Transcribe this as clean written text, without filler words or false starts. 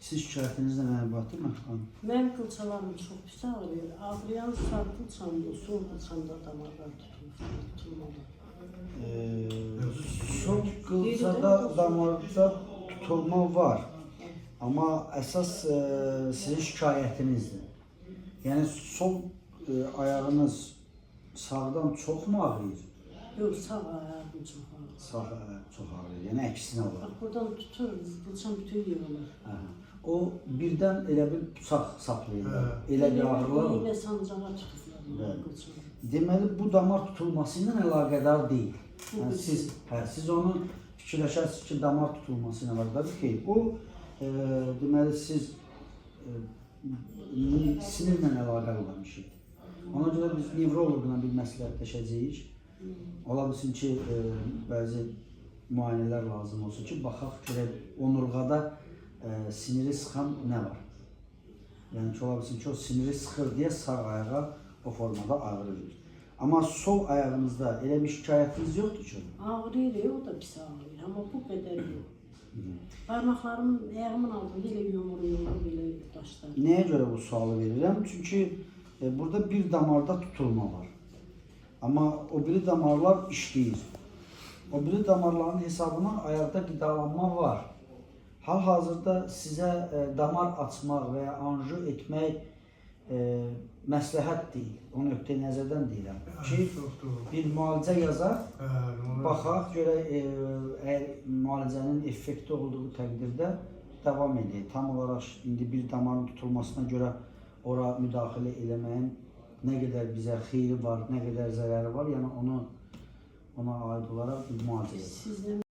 Siz şikayətinizlə nə batır mı? Mənim qılçalarım çox pis ağrıyır. Ağrıyan sağ qılçamda, sol qılçamda damarlar tutulmalı. Sol qılçada damarda tutulma var. Amma əsas sizin şikayətinizdir. Yəni sol ayağınız sağdan çox mu ağrıyır? Yox, sağ ayağım çox ağrıyır. Sağ ayaq çox ağrıyır. Yəni əksinə olur. Bax, buradan tutur, qılçam bütün yığılır. O birdən elə bir bıçaq saplayır. Elə bir ağrılar olur. Elə sancağa tutulur qılçam. Deməli bu damar tutulması ilə əlaqədar deyil. Yəni siz onu fikirləşərsiniz ki, damar tutulması ilə əlaqədardır. Xeyr, o deməli siz sinirlə əlaqəli olan bir şeydir. Ona görə biz nevroloqla bir məsləhətləşəcəyik. Ola bilsin ki, bəzi müayinələr lazım olsun ki, baxaq görək onurğada siniri sıxan nə var? Yəni ki, ola bilsin ki, o siniri sıxır deyə sağ ayağa o formada ağrı verir. Amma sol ayağınızda elə bir şikayətiniz yoxdur ki? Ağrıyır, o da pis ağrıyır, amma bu qədər yox. Parmaqlarımın, ayağımın altında elə yumru-yumru belə daşlar. Nəyə görə bu sualı verirəm? Çünki burada bir damarda tutulma var. Amma o biri damarlar işləyir. O biri damarların hesabına ayaqda qidalanma var. Hal-hazırda sizə damar açmaq və ya anju etmək məsləhət deyil. Onu ötəy nəzərdən deyirəm ki, bir müalicə yazar, baxaq, görək, əgər müalicənin effekti olduğu təqdirdə davam edir. Tam olaraq indi bir damarın tutulmasına görə ora müdaxilə eləməyin nə qədər bizə xeyri var, nə qədər zərəri var, yəni ona aid olaraq bir müalicə yazar.